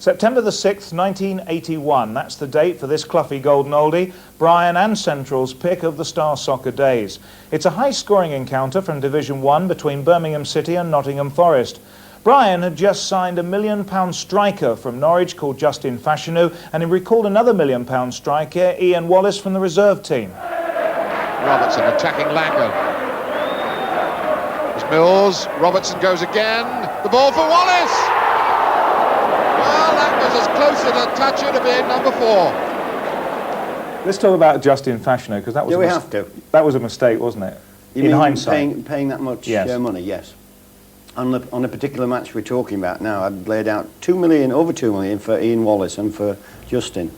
September the 6th, 1981. That's the date for this Cloughies Golden Oldie, Brian and Central's pick of the Star Soccer days. It's a high-scoring encounter from Division 1 between Birmingham City and Nottingham Forest. Brian had just signed a £1 million striker from Norwich called Justin Fashanu, and he recalled another £1 million striker, Ian Wallace, from the reserve team. Robertson attacking Langham. There's Mills. Robertson goes again. The ball for Wallace. Well, that was as close as a toucher to being number 4. Let's talk about Justin Fashanu, because that was that was a mistake, wasn't it? You in mean hindsight, paying that much money? Yes. On a particular match we're talking about now, I'd laid out over 2 million for Ian Wallace and for Justin.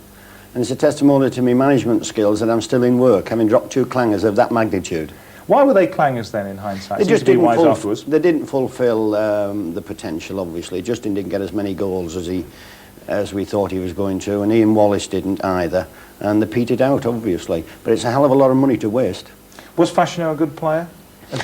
And it's a testimony to my management skills that I'm still in work, having dropped 2 clangers of that magnitude. Why were they clangers then in hindsight? They just didn't fulfil the potential, obviously. Justin didn't get as many goals as we thought he was going to, and Ian Wallace didn't either. And they petered out, obviously. But it's a hell of a lot of money to waste. Was Fashanu a good player?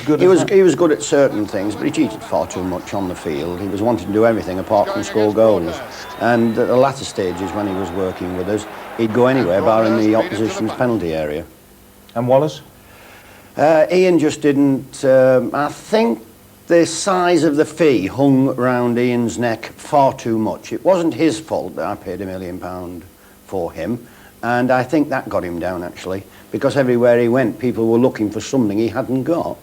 He was good at certain things, but he cheated far too much on the field. He was wanting to do everything apart from score goals. And at the latter stages, when he was working with us, he'd go anywhere barring the opposition's penalty area. And Wallace? Ian just didn't... I think the size of the fee hung round Ian's neck far too much. It wasn't his fault that I paid £1 million for him, and I think that got him down, actually, because everywhere he went, people were looking for something he hadn't got.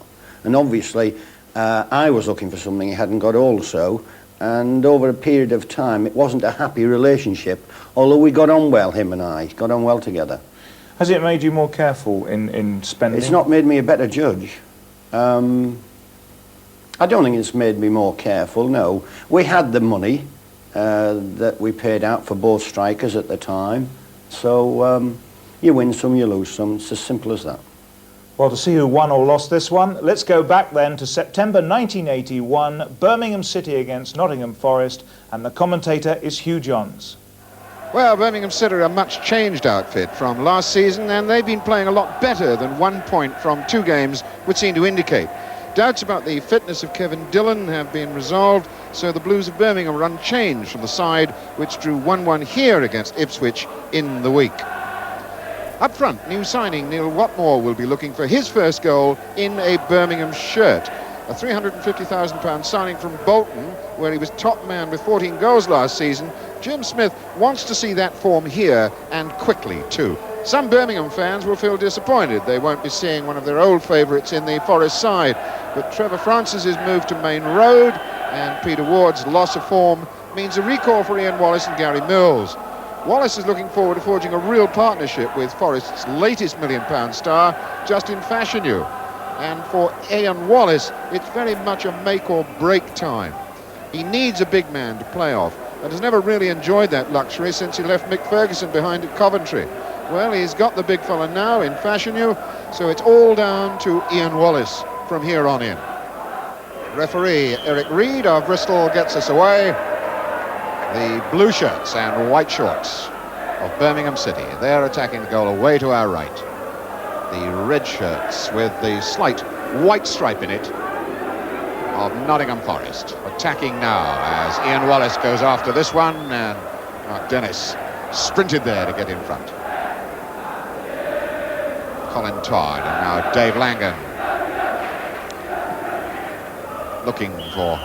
And obviously, I was looking for something he hadn't got also, and over a period of time, it wasn't a happy relationship, although we got on well, him and I, got on well together. Has it made you more careful in spending? It's not made me a better judge. I don't think it's made me more careful, no. We had the money that we paid out for both strikers at the time, so you win some, you lose some. It's as simple as that. Well, to see who won or lost this one, let's go back then to September 1981, Birmingham City against Nottingham Forest, and the commentator is Hugh Johns. Well, Birmingham City are a much changed outfit from last season, and they've been playing a lot better than 1 point from 2 games would seem to indicate. Doubts about the fitness of Kevin Dillon have been resolved, so the Blues of Birmingham are unchanged from the side which drew 1-1 here against Ipswich in the week. Up front, new signing Neil Watmore will be looking for his first goal in a Birmingham shirt. A £350,000 signing from Bolton, where he was top man with 14 goals last season. Jim Smith wants to see that form here, and quickly too. Some Birmingham fans will feel disappointed they won't be seeing one of their old favourites in the Forest side, but Trevor Francis's move to Main Road and Peter Ward's loss of form means a recall for Ian Wallace and Gary Mills. Wallace is looking forward to forging a real partnership with Forest's latest £1 million star, Justin Fashanu. And for Ian Wallace, it's very much a make or break time. He needs a big man to play off, and has never really enjoyed that luxury since he left Mick Ferguson behind at Coventry. Well, he's got the big fella now in Fashanu, so it's all down to Ian Wallace from here on in. Referee Eric Reid of Bristol gets us away. The blue shirts and white shorts of Birmingham City, they're attacking the goal away to our right. The red shirts with the slight white stripe in it of Nottingham Forest, attacking now as Ian Wallace goes after this one, and Mark Dennis sprinted there to get in front. Colin Todd, and now Dave Langan looking for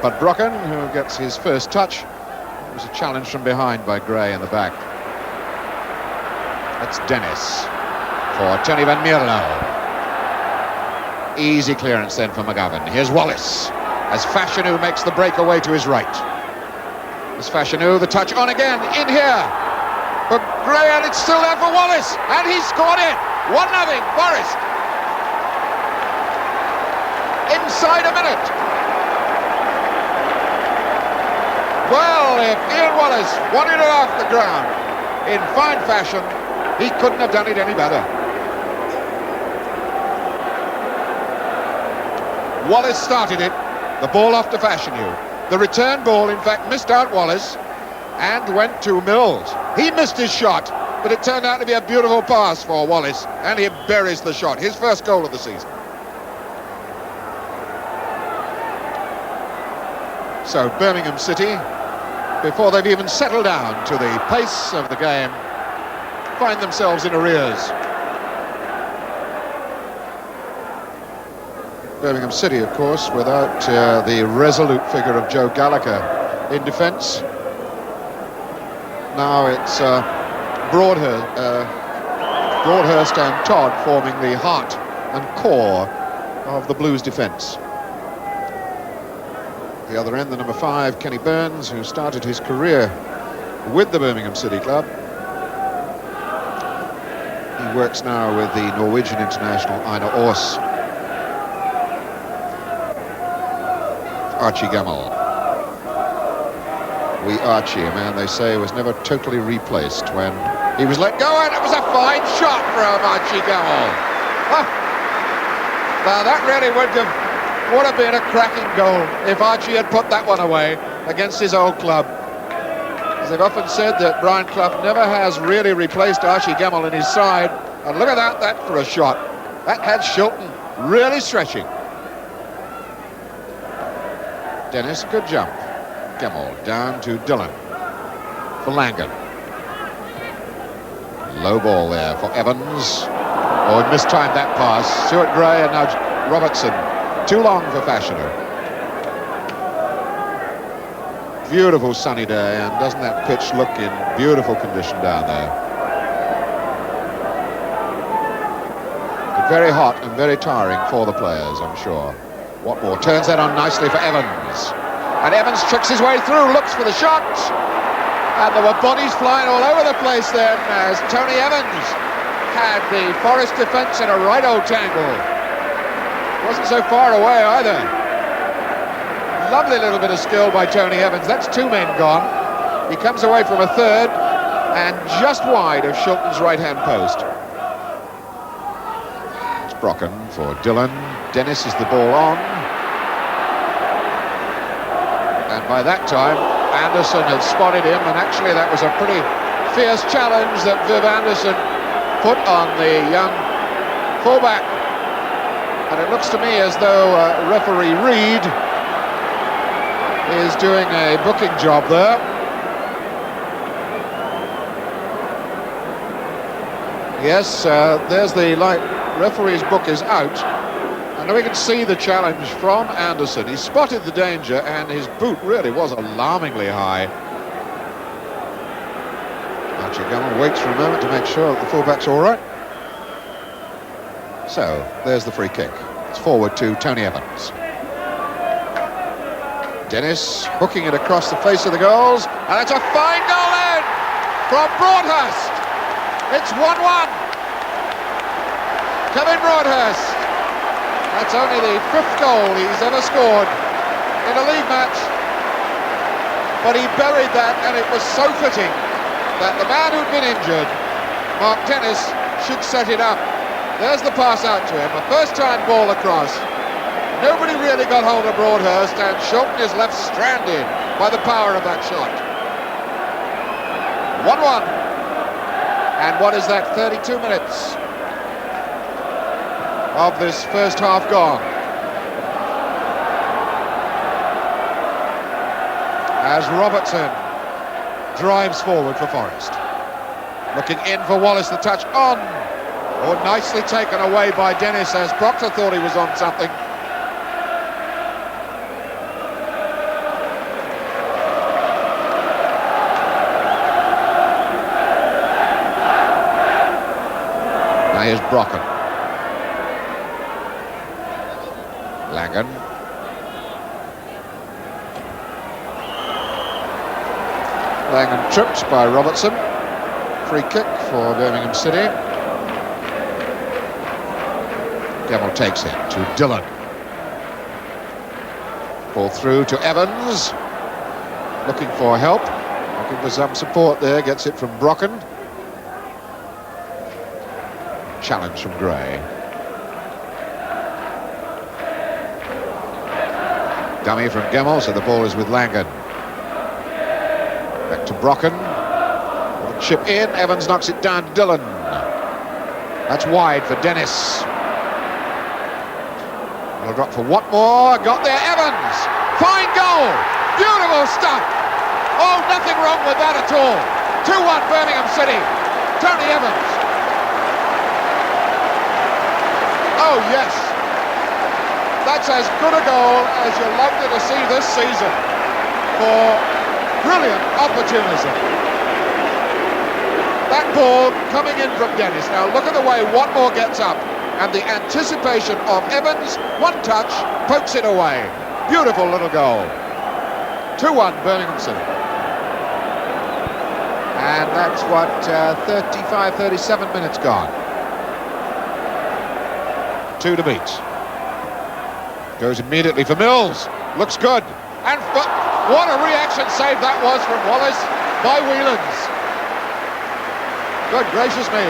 Bud Brocken, who gets his first touch. It was a challenge from behind by Gray in the back. That's Dennis for Tony Van Mierlo. Easy clearance then for McGovern. Here's Wallace as Fashanu makes the breakaway to his right. There's Fashanu, the touch on again, in here. But Gray, and it's still there for Wallace, and he's scored it. 1-0, Forest. Inside a minute. Well, if Ian Wallace wanted it off the ground in fine fashion, he couldn't have done it any better. Wallace started it, the ball off to Fashanu. The return ball, in fact, missed out Wallace and went to Mills. He missed his shot, but it turned out to be a beautiful pass for Wallace, and he buries the shot, his first goal of the season. So Birmingham City before they've even settled down to the pace of the game, find themselves in arrears. Birmingham City, of course, without the resolute figure of Joe Gallagher in defence. Now it's Broadhurst and Todd forming the heart and core of the Blues defence. The other end, the number 5, Kenny Burns, who started his career with the Birmingham City club. He works now with the Norwegian international Einar Aas. Archie Gamble. Wee Archie, a man they say was never totally replaced when he was let go, and it was a fine shot from Archie Gamble. Oh, now that really would have been a cracking goal if Archie had put that one away against his old club. As they've often said that Brian Clough never has really replaced Archie Gamble in his side, and look at that for a shot. That had Shilton really stretching. Dennis, good jump. Gamble down to Dillon for Langan. Low ball there for Evans. Oh, he mistimed that pass. Stuart Gray and now Robertson. Too long for Fashioner. Beautiful sunny day, and doesn't that pitch look in beautiful condition down there? Very hot and very tiring for the players, I'm sure. Watmore turns that on nicely for Evans. And Evans tricks his way through, looks for the shot. And there were bodies flying all over the place then as Tony Evans had the Forest defence in a right old tangle. Wasn't so far away either. Lovely little bit of skill by Tony Evans. That's 2 men gone. He comes away from a third and just wide of Shilton's right-hand post. It's Brocken for Dillon. Dennis is the ball on. And by that time, Anderson had spotted him, and actually that was a pretty fierce challenge that Viv Anderson put on the young fullback. And it looks to me as though referee Reed is doing a booking job there. Yes, there's the light. Referee's book is out. And we can see the challenge from Anderson. He spotted the danger, and his boot really was alarmingly high. Archie Gamble waits for a moment to make sure that the fullback's all right. So, there's the free kick. It's forward to Tony Evans. Dennis hooking it across the face of the goals, and it's a fine goal in from Broadhurst. It's 1-1. Kevin Broadhurst. That's only the 5th goal he's ever scored in a league match. But he buried that, and it was so fitting that the man who'd been injured, Mark Dennis, should set it up. There's the pass out to him, a first-time ball across. Nobody really got hold of Broadhurst, and Shilton is left stranded by the power of that shot. 1-1. And what is that, 32 minutes of this first half gone. As Robertson drives forward for Forest. Looking in for Wallace, the touch on. Oh, nicely taken away by Dennis as Proctor thought he was on something. Now here's Brocken. Langan. Langan tripped by Robertson. Free kick for Birmingham City. Gamble takes it to Dillon. Ball through to Evans. Looking for help. Looking for some support there. Gets it from Brocken. Challenge from Gray. Dummy from Gemmell, so the ball is with Langan. Back to Brocken. Chip in, Evans knocks it down to Dillon. That's wide for Dennis. Well, drop for Watmore, got there, Evans! Fine goal! Beautiful stuff! Oh, nothing wrong with that at all. 2-1 Birmingham City. Tony Evans. Oh, yes. That's as good a goal as you're likely to see this season for brilliant opportunism. That ball coming in from Dennis. Now look at the way Watmore gets up and the anticipation of Evans. One touch, pokes it away. Beautiful little goal. 2-1 Birmingham City. And that's what, 35, 37 minutes gone. 2 to beat. Goes immediately for Mills. Looks good. And what a reaction save that was from Wallace by Whelans. Good gracious me.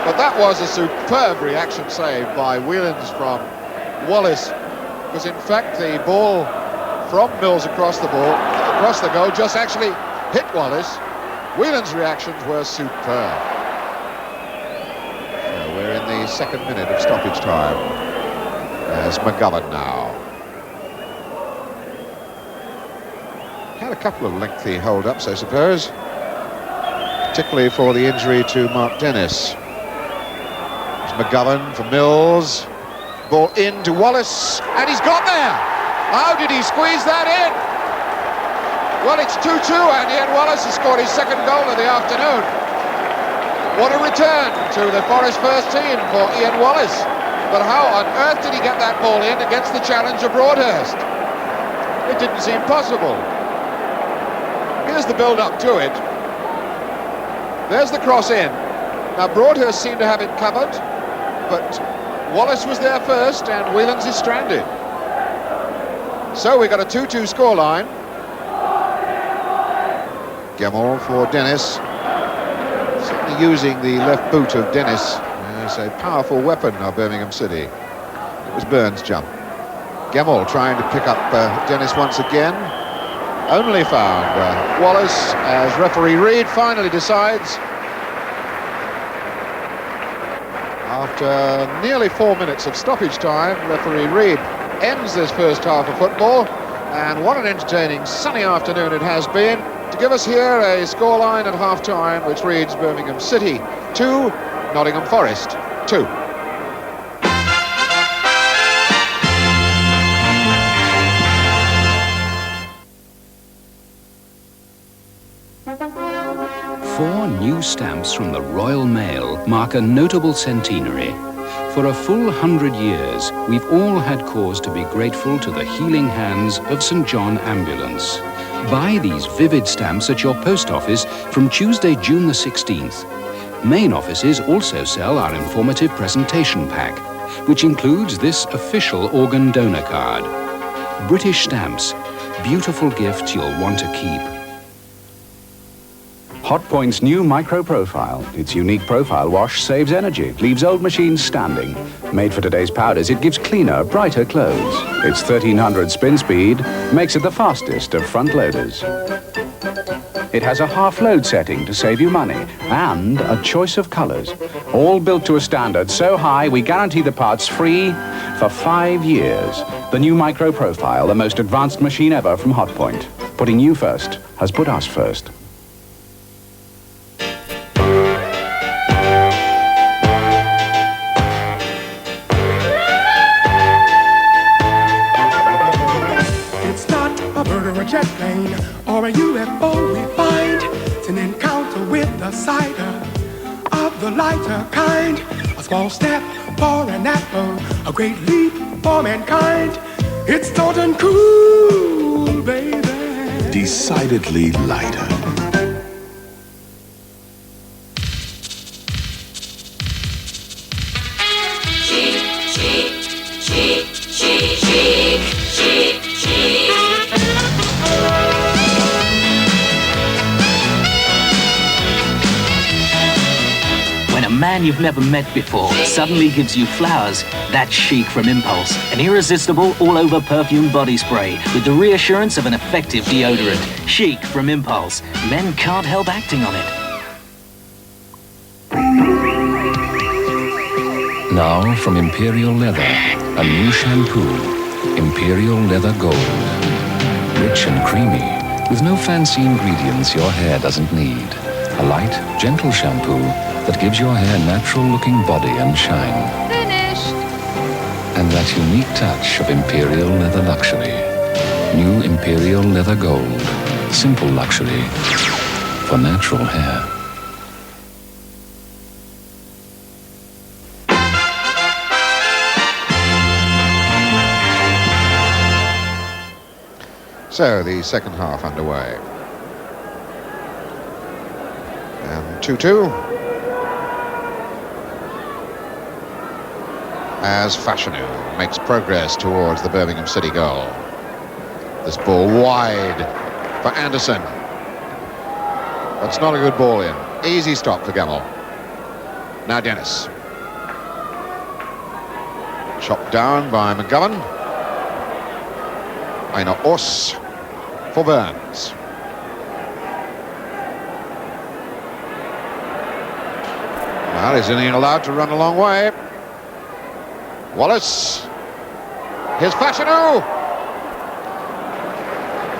But that was a superb reaction save by Whelans from Wallace. Because in fact the ball from Mills across the goal just actually hit Wallace. Whelan's reactions were superb. So we're in the second minute of stoppage time. There's McGovern now. Had a couple of lengthy hold-ups, I suppose. Particularly for the injury to Mark Dennis. It's McGovern for Mills. Ball in to Wallace, and he's got there! How did he squeeze that in? Well, it's 2-2, and Ian Wallace has scored his second goal of the afternoon. What a return to the Forest first team for Ian Wallace. But how on earth did he get that ball in against the challenge of Broadhurst? It didn't seem possible. Here's the build-up to it. There's the cross in. Now Broadhurst seemed to have it covered, but Wallace was there first and Whelans is stranded. So we got a 2-2 scoreline. Gemmell for Dennis. Certainly using the left boot of Dennis as a powerful weapon of Birmingham City. It was Burns' jump. Gemmell trying to pick up Dennis once again. Only found Wallace as referee Reid finally decides, after nearly 4 minutes of stoppage time, referee Reid ends this first half of football. And what an entertaining sunny afternoon it has been, to give us here a scoreline at half-time which reads Birmingham City 2, Nottingham Forest 2. Four new stamps from the Royal Mail mark a notable centenary. For a full 100 years, we've all had cause to be grateful to the healing hands of St. John Ambulance. Buy these vivid stamps at your post office from Tuesday, June the 16th. Main offices also sell our informative presentation pack, which includes this official organ donor card. British stamps, beautiful gifts you'll want to keep. Hotpoint's new Micro Profile. Its unique profile wash saves energy, leaves old machines standing. Made for today's powders, it gives cleaner, brighter clothes. Its 1300 spin speed makes it the fastest of front loaders. It has a half load setting to save you money and a choice of colors. All built to a standard so high we guarantee the parts free for 5 years. The new Micro Profile, the most advanced machine ever from Hotpoint. Putting you first has put us first. Jet plane or a UFO we find. It's an encounter with the cider of the lighter kind. A small step for an apple, a great leap for mankind. It's total cool, baby. Decidedly lighter. Chic, chic, chic, chic, chic, chic, chic. When a man you've never met before suddenly gives you flowers, that's Chic from Impulse. An irresistible all-over perfume body spray with the reassurance of an effective deodorant. Chic from Impulse. Men can't help acting on it. Now from Imperial Leather, a new shampoo, Imperial Leather Gold. Rich and creamy, with no fancy ingredients your hair doesn't need. A light, gentle shampoo that gives your hair natural-looking body and shine. Finished! And that unique touch of Imperial Leather Luxury. New Imperial Leather Gold. Simple luxury for natural hair. So the second half underway. And 2-2. As Fashanu makes progress towards the Birmingham City goal. This ball wide for Anderson. That's not a good ball in. Easy stop for Gemmell. Now Dennis. Chopped down by McGovern. Einar Ors for Burns. Well, he's only allowed to run a long way. Wallace. Here's Fashanu.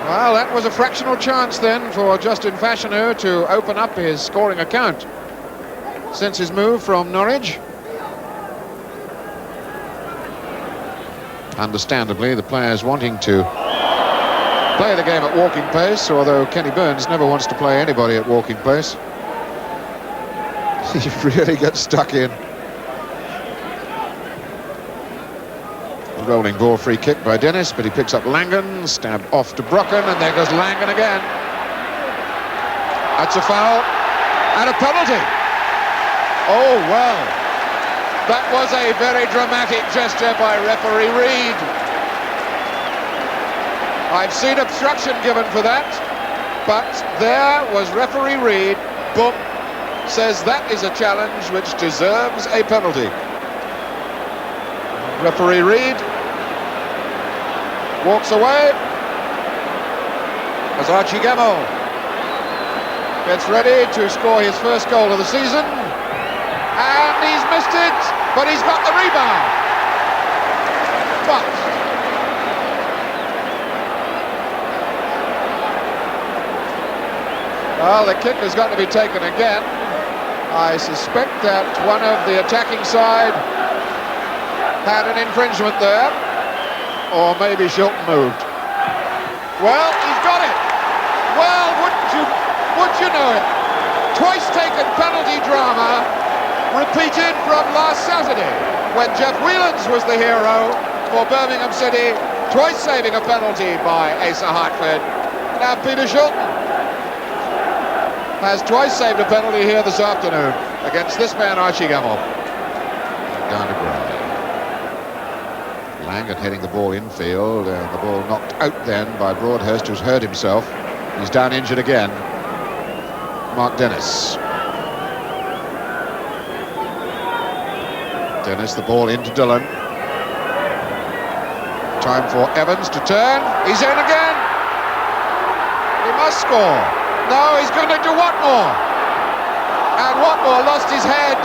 Well, that was a fractional chance then for Justin Fashanu to open up his scoring account since his move from Norwich. Understandably, the players wanting to play the game at walking pace, although Kenny Burns never wants to play anybody at walking pace. He really gets stuck in. Rolling ball, free kick by Dennis, but he picks up Langan, stabbed off to Brocken, and there goes Langan again. That's a foul and a penalty. Oh, well. That was a very dramatic gesture by referee Reid. I've seen obstruction given for that, but there was referee Reid. Boom. Says that is a challenge which deserves a penalty. Referee Reid walks away as Archie Gemmell gets ready to score his first goal of the season, and he's missed it, but he's got the rebound. But well, the kick has got to be taken again. I suspect that one of the attacking side had an infringement there, or maybe Shilton moved. Well, he's got it. Well, wouldn't you know it? Twice taken penalty drama repeated from last Saturday when Jeff Whelans was the hero for Birmingham City, twice saving a penalty by Asa Hartford. Now Peter Shilton has twice saved a penalty here this afternoon against this man Archie Gemmell. Down to Gray. Langan heading the ball infield, and the ball knocked out then by Broadhurst, who's hurt himself. He's down injured again. Mark Dennis. Dennis, the ball into Dillon. Time for Evans to turn. He's in again. He must score. No, he's going to do Watmore. And Watmore lost his head.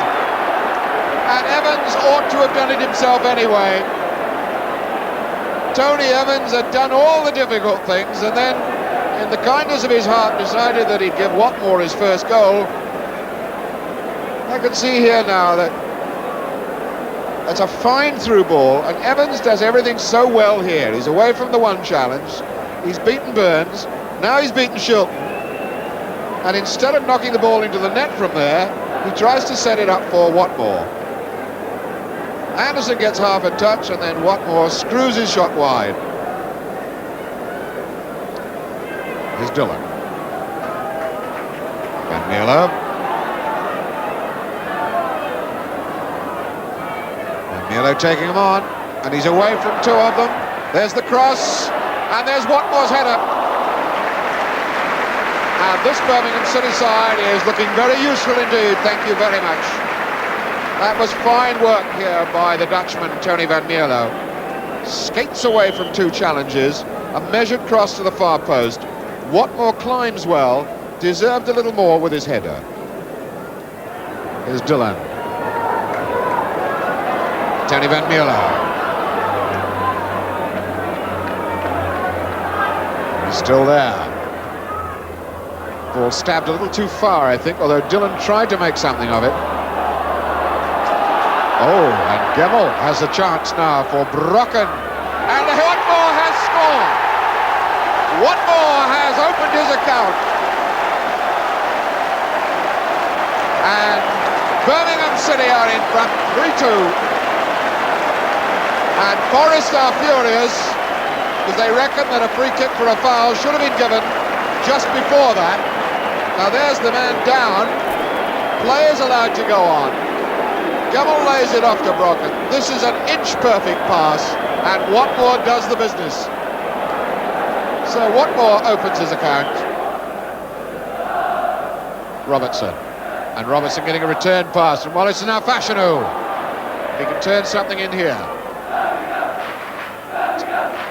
And Evans ought to have done it himself anyway. Tony Evans had done all the difficult things, and then, in the kindness of his heart, decided that he'd give Watmore his first goal. I can see here now that that's a fine through ball, and Evans does everything so well here. He's away from the one challenge. He's beaten Burns. Now he's beaten Shilton. And instead of knocking the ball into the net from there, he tries to set it up for Watmore. Anderson gets half a touch, and then Watmore screws his shot wide. Here's Dillon. Van Mierlo. Van Mierlo taking him on, and he's away from two of them. There's the cross, and there's Watmore's header. And this Birmingham City side is looking very useful indeed, thank you very much. That was fine work here by the Dutchman, Tony Van Mierlo. Skates away from two challenges, a measured cross to the far post. Watmore climbs well, deserved a little more with his header. Here's Dillon. Tony Van Mierlo. He's still there. Ball stabbed a little too far, I think, although Dillon tried to make something of it. Oh, and Gemmell has a chance now for Brocken. And Watmore has scored. Watmore has opened his account. And Birmingham City are in front, 3-2. And Forest are furious because they reckon that a free kick for a foul should have been given just before that. Now there's the man down. Play is allowed to go on. Gemmell lays it off to Brocken. This is an inch-perfect pass, and Watmore does the business. So Watmore opens his account. Robertson. And Robertson getting a return pass from Wallace, and now Fashanu. He can turn something in here.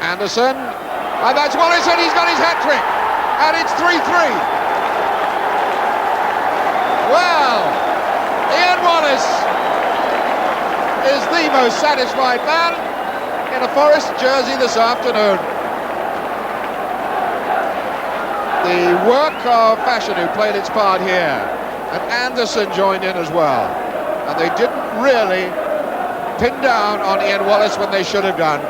Anderson. And that's Wallace, and he's got his hat-trick. And it's 3-3. Well, Ian Wallace is the most satisfied man in a Forest jersey this afternoon. The work of Fashanu played its part here, and Anderson joined in as well. And they didn't really pin down on Ian Wallace when they should have done,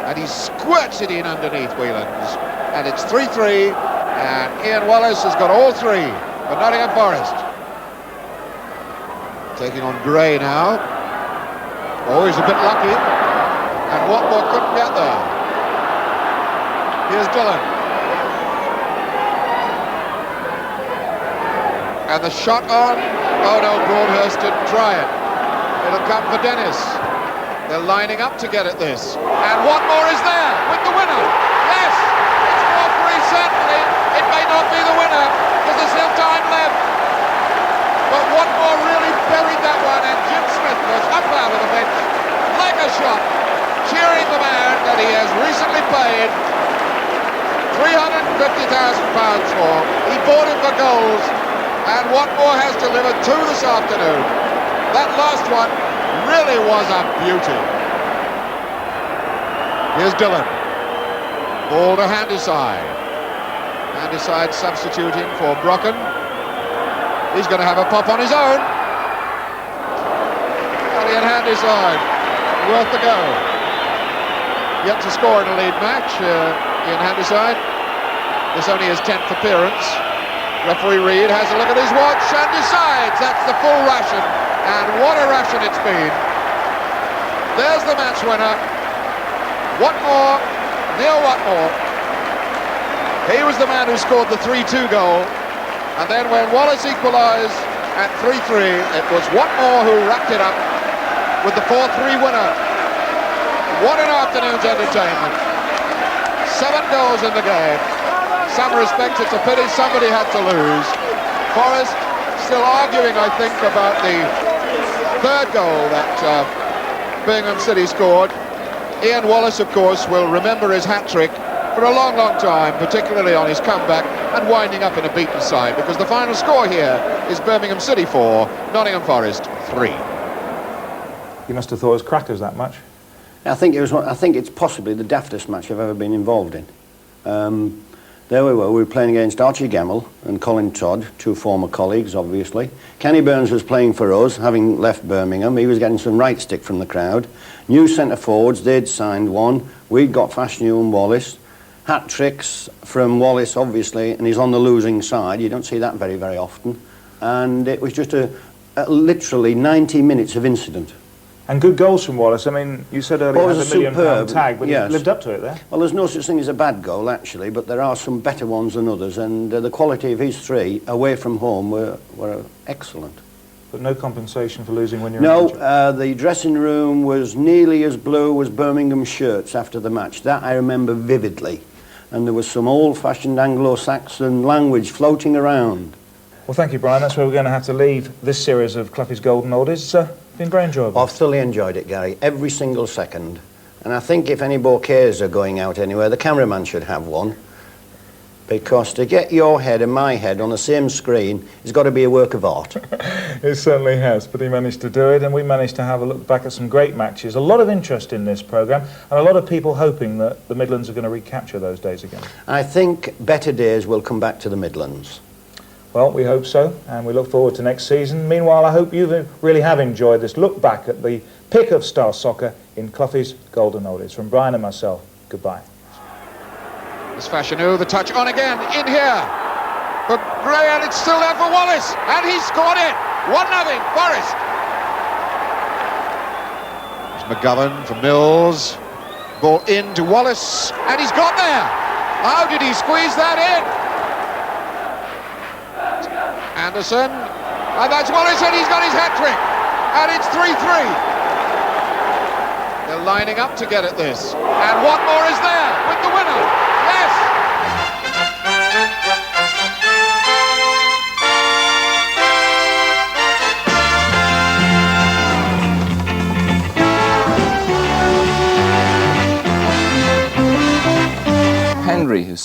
and he squirts it in underneath Whelan's. And it's 3-3, and Ian Wallace has got all three for Nottingham Forest. Taking on Gray now. Oh, he's a bit lucky, and Watmore couldn't get there. Here's Dillon. And the shot on. Oh no, Broadhurst didn't try it. It'll come for Dennis. They're lining up to get at this. And Watmore is there with the winner. Yes, it's 4-3 certainly. It may not be the winner because there's still time left. But Watmore really buried that one, and Jim Smith was up out of the bench like a shot, cheering the man that he has recently paid £350,000 for. He bought him for goals, and Watmore has delivered two this afternoon. That last one really was a beauty. Here's Dillon. Ball to Handyside. Handyside substituting for Brocken. He's going to have a pop on his own. Ian Handyside, worth the go. Yet to score in a lead match, Ian Handyside. This only his 10th appearance. Referee Reid has a look at his watch and decides that's the full ration. And what a ration it's been. There's the match winner. Watmore, Neil Watmore. He was the man who scored the 3-2 goal. And then when Wallace equalised at 3-3, it was Watmore who wrapped it up with the 4-3 winner. What an afternoon's entertainment. 7 goals in the game. Some respects it's a pity somebody had to lose. Forest still arguing, I think, about the third goal that Birmingham City scored. Ian Wallace, of course, will remember his hat-trick for a long, long time, particularly on his comeback and winding up in a beaten side, because the final score here is Birmingham City 4, Nottingham Forest 3. You must have thought it was crackers that much. I think it's possibly the daftest match I've ever been involved in. There we were playing against Archie Gemmell and Colin Todd, two former colleagues, obviously. Kenny Burns was playing for us, having left Birmingham. He was getting some right stick from the crowd. New centre forwards, they'd signed one. We'd got Fashanu and Wallace. Hat tricks from Wallace, obviously, and he's on the losing side. You don't see that very, very often. And it was just literally 90 minutes of incident. And good goals from Wallace. I mean, you said earlier it was a £1 million tag, but yes. He lived up to it there. Well, there's no such thing as a bad goal, actually, but there are some better ones than others, and the quality of his three away from home were excellent. But no compensation for losing when you're injured? No, the dressing room was nearly as blue as Birmingham shirts after the match. That I remember vividly. And there was some old-fashioned Anglo-Saxon language floating around. Well, thank you, Brian. That's where we're going to have to leave this series of Cloughies Golden Oldies. It's been very enjoyable. I've thoroughly enjoyed it, Gary, every single second. And I think if any bouquets are going out anywhere, the cameraman should have one. Because to get your head and my head on the same screen has got to be a work of art. It certainly has, but he managed to do it, and we managed to have a look back at some great matches. A lot of interest in this programme, and a lot of people hoping that the Midlands are going to recapture those days again. I think better days will come back to the Midlands. Well, Well, we hope so, and we look forward to next season. Meanwhile, I hope you really have enjoyed this look back at the pick of star soccer in Cloughies Golden Oldies. From Brian and myself, goodbye. It's Fashanu, the touch on again, in here. But Gray, and it's still there for Wallace, and he scored it. 1-0, Forest. There's McGovern for Mills. Ball in to Wallace, and he's got there. How did he squeeze that in? Anderson, and that's Wallace, and he's got his hat-trick. And it's 3-3. They're lining up to get at this. And Watmore is there with the winner. Yes! Henry, who's